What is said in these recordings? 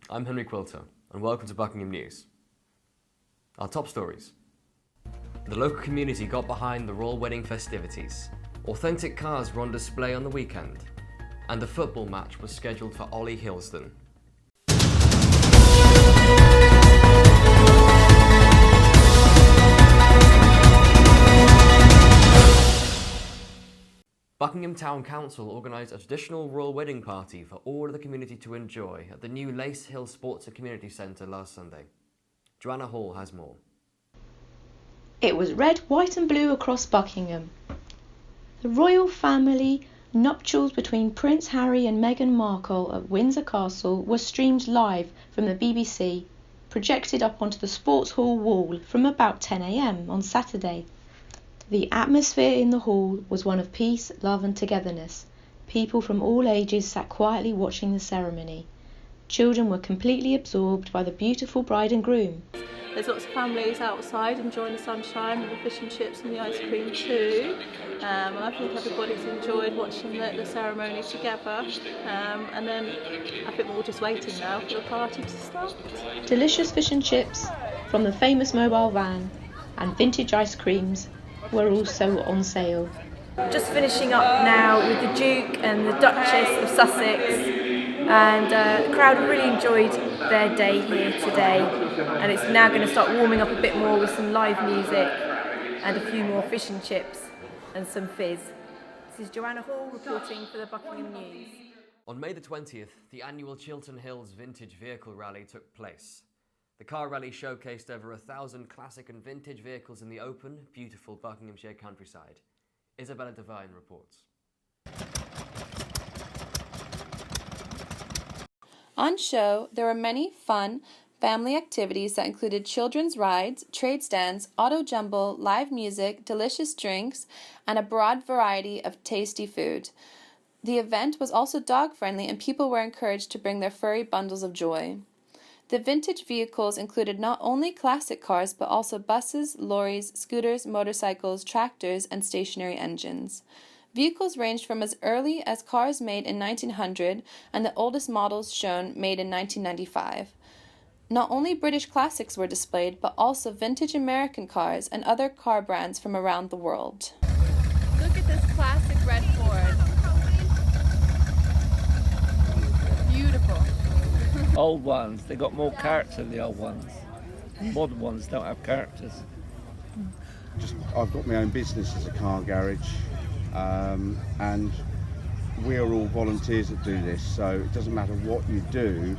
I'm Henry Quilter, and welcome to Buckingham News. Our top stories. The local community got behind the royal wedding festivities. Authentic cars were on display on the weekend. And the football match was scheduled for Ollie Hillston. Buckingham Town Council organised a traditional royal wedding party for all of the community to enjoy at the new Lace Hill Sports and Community Centre last Sunday. Joanna Hall has more. It was red, white and blue across Buckingham. The royal family nuptials between Prince Harry and Meghan Markle at Windsor Castle were streamed live from the BBC, projected up onto the sports hall wall from about 10 a.m. on Saturday. The atmosphere in the hall was one of peace, love and togetherness. People from all ages sat quietly watching the ceremony. Children were completely absorbed by the beautiful bride and groom. There's lots of families outside enjoying the sunshine and the fish and chips and the ice cream too. I think everybody's enjoyed watching the ceremony together. And then I think we're all just waiting now for the party to start. Delicious fish and chips from the famous mobile van and vintage ice creams were also on sale. Just finishing up now with the Duke and the Duchess of Sussex, and the crowd really enjoyed their day here today, and it's now going to start warming up a bit more with some live music and a few more fish and chips and some fizz. This is Joanna Hall reporting for the Buckingham News. On May the 20th, the annual Chiltern Hills Vintage Vehicle Rally took place. The car rally showcased over 1,000 classic and vintage vehicles in the open, beautiful Buckinghamshire countryside. Isabella Devine reports. On show, there were many fun family activities that included children's rides, trade stands, auto jumble, live music, delicious drinks, and a broad variety of tasty food. The event was also dog-friendly, and people were encouraged to bring their furry bundles of joy. The vintage vehicles included not only classic cars, but also buses, lorries, scooters, motorcycles, tractors, and stationary engines. Vehicles ranged from as early as cars made in 1900 and the oldest models shown made in 1995. Not only British classics were displayed, but also vintage American cars and other car brands from around the world. Look at this classic red Ford. Beautiful. Old ones, they got more character than the old ones. Modern ones don't have characters. I've got my own business as a car garage, and we're all volunteers that do this, so it doesn't matter what you do,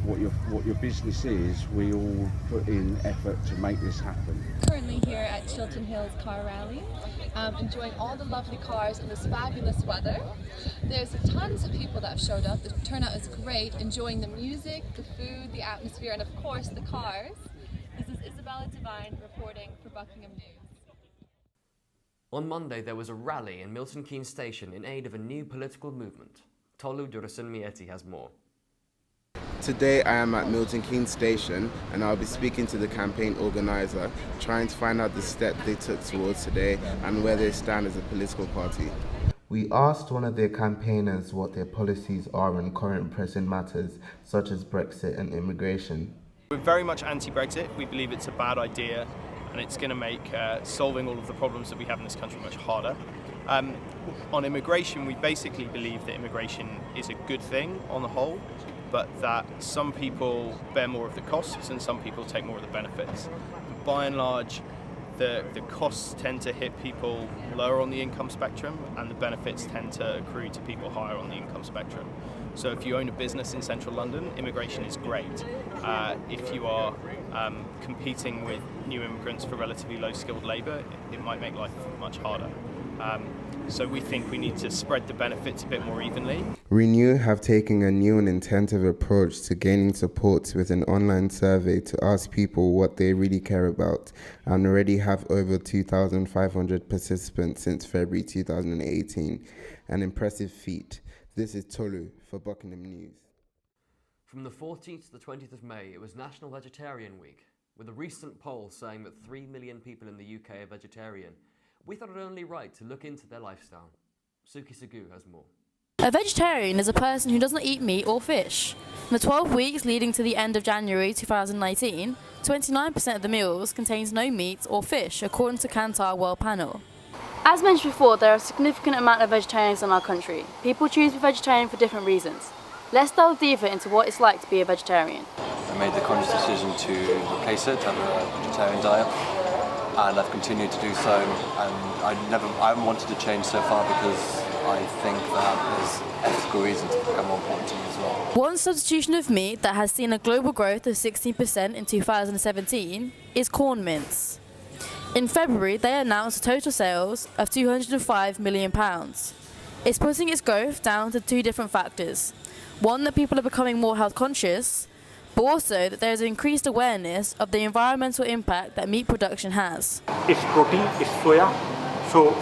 what your business is, we all put in effort to make this happen. Currently here at Chiltern Hills Car Rally, enjoying all the lovely cars in this fabulous weather. There's tons of people that have showed up. The turnout is great, enjoying the music, the food, the atmosphere, and of course the cars. This is Isabella Devine reporting for Buckingham News. On Monday, there was a rally in Milton Keynes Station in aid of a new political movement. Tolu Durasun Mieti has more. Today I am at Milton Keynes Station, and I'll be speaking to the campaign organiser, trying to find out the step they took towards today and where they stand as a political party. We asked one of their campaigners what their policies are on current pressing matters such as Brexit and immigration. We're very much anti-Brexit. We believe it's a bad idea and it's going to make solving all of the problems that we have in this country much harder. On immigration, we basically believe that immigration is a good thing on the whole, but that some people bear more of the costs and some people take more of the benefits. By and large, the costs tend to hit people lower on the income spectrum, and the benefits tend to accrue to people higher on the income spectrum. So if you own a business in central London, immigration is great. If you are competing with new immigrants for relatively low skilled labour, it might make life much harder. So we think we need to spread the benefits a bit more evenly. Renew have taken a new and intensive approach to gaining support with an online survey to ask people what they really care about, and already have over 2,500 participants since February 2018. An impressive feat. This is Tolu for Buckingham News. From the 14th to the 20th of May, it was National Vegetarian Week, with a recent poll saying that 3 million people in the UK are vegetarian. We thought it only right to look into their lifestyle. Suki Sagu has more. A vegetarian is a person who does not eat meat or fish. In the 12 weeks leading to the end of January 2019, 29% of the meals contains no meat or fish, according to Kantar World Panel. As mentioned before, there are a significant amount of vegetarians in our country. People choose to be vegetarian for different reasons. Let's delve deeper into what it's like to be a vegetarian. I made the conscious decision to replace it, to have a vegetarian diet, and I've continued to do so. And I haven't wanted to change so far because I think that there's ethical reasons to become more important to me as well. One substitution of meat that has seen a global growth of 16% in 2017 is corn mince. In February, they announced total sales of £205 million. It's putting its growth down to two different factors. One, that people are becoming more health conscious, but also that there is increased awareness of the environmental impact that meat production has. It's protein, it's soya, so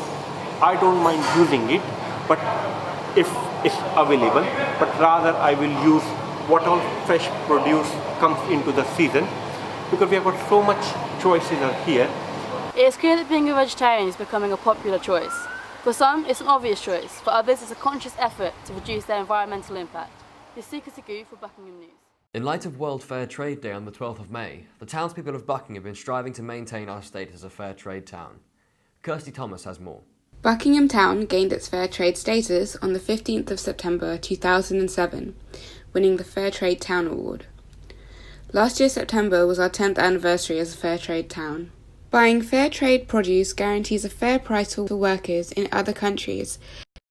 I don't mind using it, but if it's available, but rather I will use what all fresh produce comes into the season, because we have got so much choices here. It is clear that being a vegetarian is becoming a popular choice. For some, it's an obvious choice. For others, it's a conscious effort to reduce their environmental impact. This is Sika Sagu for Buckingham News. In light of World Fair Trade Day on the 12th of May, the townspeople of Buckingham have been striving to maintain our status as a fair trade town. Kirsty Thomas has more. Buckingham Town gained its fair trade status on the 15th of September 2007, winning the Fair Trade Town Award. Last year September was our 10th anniversary as a fair trade town. Buying fair trade produce guarantees a fair price for workers in other countries,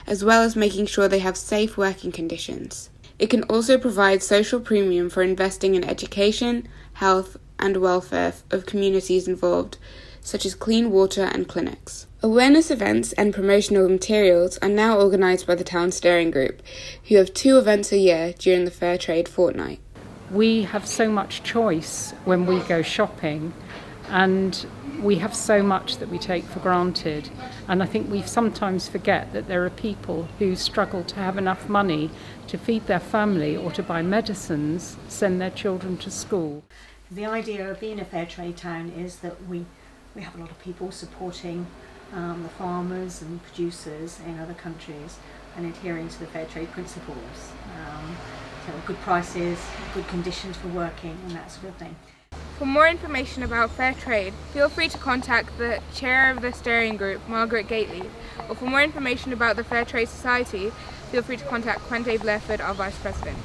as well as making sure they have safe working conditions. It can also provide social premium for investing in education, health, and welfare of communities involved, such as clean water and clinics. Awareness events and promotional materials are now organised by the Town Steering Group, who have 2 events a year during the Fair Trade Fortnight. We have so much choice when we go shopping, and we have so much that we take for granted. And I think we sometimes forget that there are people who struggle to have enough money to feed their family or to buy medicines, send their children to school. The idea of being a fair trade town is that we have a lot of people supporting the farmers and producers in other countries and adhering to the fair trade principles. So good prices, good conditions for working and that sort of thing. For more information about fair trade, feel free to contact the chair of the steering group, Margaret Gately, or for more information about the Fair Trade Society, feel free to contact Quente Blairford, our Vice President.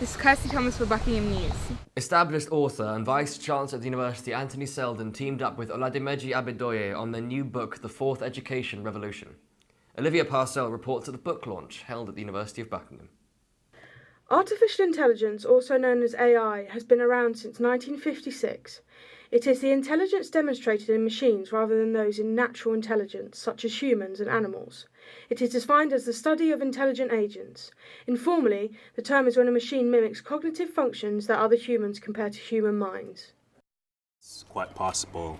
This is Kirsty Thomas for Buckingham News. Established author and Vice Chancellor at the University Anthony Selden teamed up with Oladimeji Adedoye on their new book, The Fourth Education Revolution. Olivia Parcell reports at the book launch held at the University of Buckingham. Artificial intelligence, also known as AI, has been around since 1956. It is the intelligence demonstrated in machines rather than those in natural intelligence, such as humans and animals. It is defined as the study of intelligent agents. Informally, the term is when a machine mimics cognitive functions that other humans compare to human minds. It's quite possible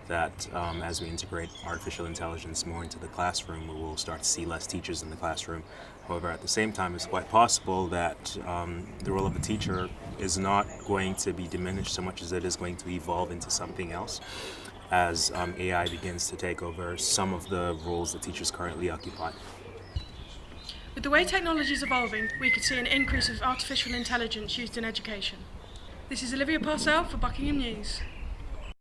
that as we integrate artificial intelligence more into the classroom, we will start to see less teachers in the classroom. However, at the same time, it's quite possible that the role of the teacher is not going to be diminished so much as it is going to evolve into something else as AI begins to take over some of the roles that teachers currently occupy. With the way technology is evolving, we could see an increase of artificial intelligence used in education. This is Olivia Parcell for Buckingham News.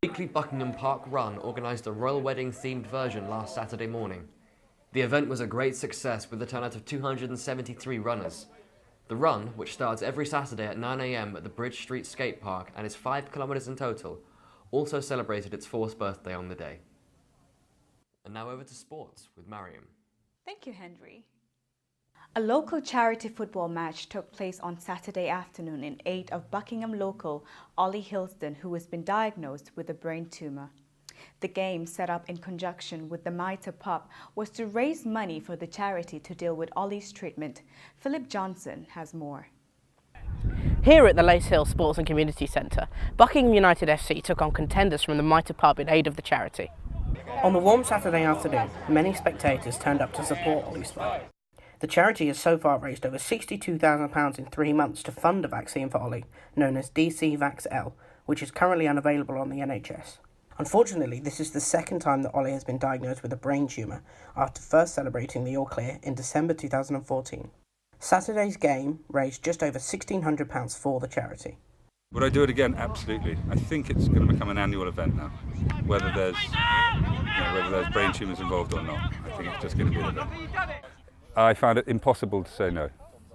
The weekly Buckingham Park Run organised a royal wedding-themed version last Saturday morning. The event was a great success with a turnout of 273 runners. The run, which starts every Saturday at 9 a.m. at the Bridge Street Skate Park and is 5 kilometres in total, also celebrated its 4th birthday on the day. And now over to sports with Mariam. Thank you, Henry. A local charity football match took place on Saturday afternoon in aid of Buckingham local Ollie Hilston, who has been diagnosed with a brain tumour. The game, set up in conjunction with the Mitre Pub, was to raise money for the charity to deal with Ollie's treatment. Philip Johnson has more. Here at the Lace Hill Sports and Community Centre, Buckingham United FC took on contenders from the Mitre Pub in aid of the charity. On the warm Saturday afternoon, many spectators turned up to support Ollie's fight. The charity has so far raised over £62,000 in 3 months to fund a vaccine for Ollie, known as DC Vax L, which is currently unavailable on the NHS. Unfortunately, this is the second time that Ollie has been diagnosed with a brain tumour, after first celebrating the all clear in December 2014. Saturday's game raised just over £1,600 for the charity. Would I do it again? Absolutely. I think it's going to become an annual event now, whether there's brain tumours involved or not. I think it's just going to be an event. I found it impossible to say no,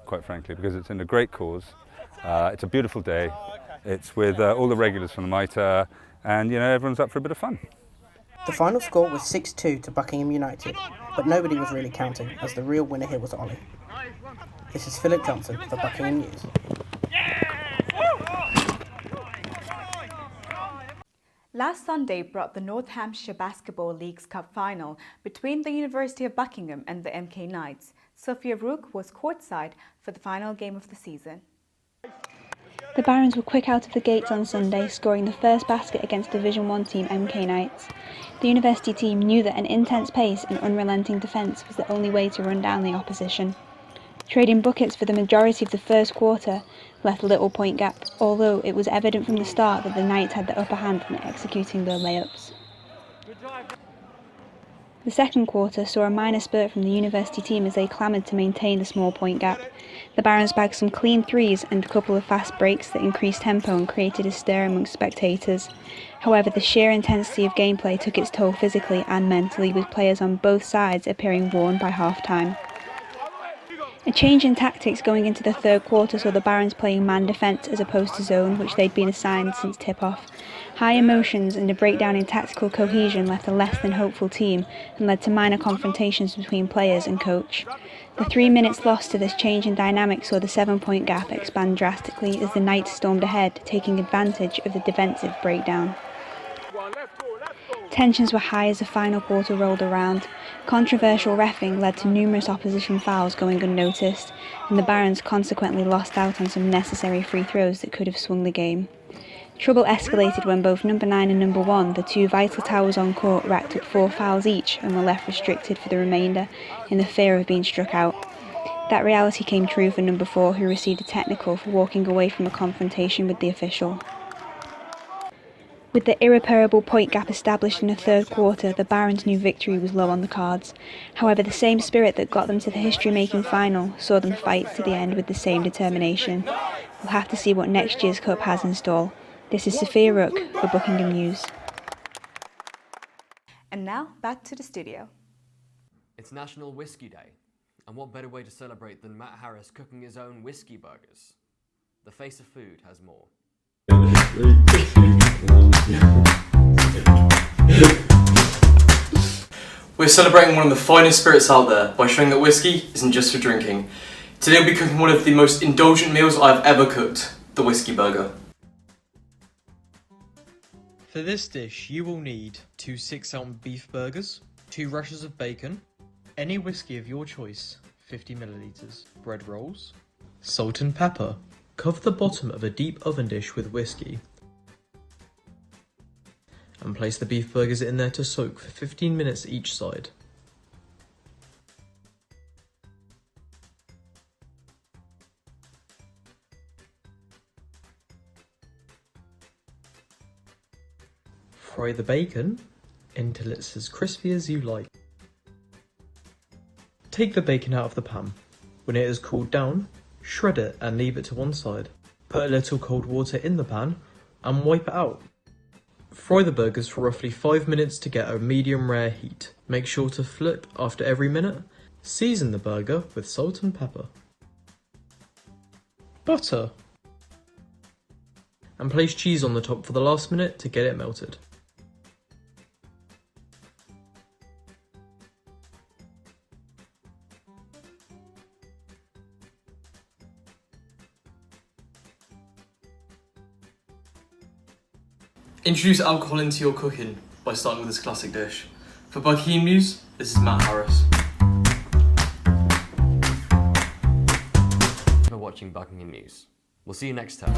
quite frankly, because it's in a great cause. It's a beautiful day. It's with all the regulars from the Mitre, and everyone's up for a bit of fun. The final score was 6-2 to Buckingham United, but nobody was really counting, as the real winner here was Ollie. This is Philip Johnson for Buckingham News. Last Sunday brought the North Hampshire Basketball League's Cup final between the University of Buckingham and the MK Knights. Sophia Rook was courtside for the final game of the season. The Barons were quick out of the gates on Sunday, scoring the first basket against Division 1 team MK Knights. The university team knew that an intense pace and unrelenting defence was the only way to run down the opposition. Trading buckets for the majority of the first quarter left little point gap, although it was evident from the start that the Knights had the upper hand in executing their layups. The second quarter saw a minor spurt from the university team as they clamoured to maintain the small point gap. The Barons bagged some clean threes and a couple of fast breaks that increased tempo and created a stir amongst spectators. However, the sheer intensity of gameplay took its toll physically and mentally, with players on both sides appearing worn by half-time. A change in tactics going into the third quarter saw the Barons playing man defence as opposed to zone, which they'd been assigned since tip-off. High emotions and a breakdown in tactical cohesion left a less than hopeful team and led to minor confrontations between players and coach. The 3 minutes lost to this change in dynamic saw the 7-point gap expand drastically as the Knights stormed ahead, taking advantage of the defensive breakdown. Tensions were high as the final quarter rolled around. Controversial reffing led to numerous opposition fouls going unnoticed, and the Barons consequently lost out on some necessary free throws that could have swung the game. Trouble escalated when both number 9 and number 1, the two vital towers on court, racked up 4 fouls each and were left restricted for the remainder in the fear of being struck out. That reality came true for number 4, who received a technical for walking away from a confrontation with the official. With the irreparable point gap established in the third quarter, the Barons knew victory was low on the cards. However, the same spirit that got them to the history-making final saw them fight to the end with the same determination. We'll have to see what next year's Cup has in store. This is Sophia Rook for Buckingham News. And now, back to the studio. It's National Whiskey Day, and what better way to celebrate than Matt Harris cooking his own whiskey burgers? The face of food has more. We're celebrating one of the finest spirits out there by showing that whiskey isn't just for drinking. Today we'll be cooking one of the most indulgent meals I've ever cooked, the whiskey burger. For this dish you will need 2 6-ounce beef burgers, 2 rashers of bacon, any whiskey of your choice, 50 millilitres, bread rolls, salt and pepper. Cover the bottom of a deep oven dish with whiskey and place the beef burgers in there to soak for 15 minutes each side. Fry the bacon until it's as crispy as you like. Take the bacon out of the pan. When it has cooled down, shred it and leave it to one side. Put a little cold water in the pan and wipe it out. Fry the burgers for roughly 5 minutes to get a medium rare heat. Make sure to flip after every minute. Season the burger with salt and pepper. Butter. And place cheese on the top for the last minute to get it melted. Introduce alcohol into your cooking by starting with this classic dish. For Buckingham News, this is Matt Harris. For watching Buckingham News. We'll see you next time.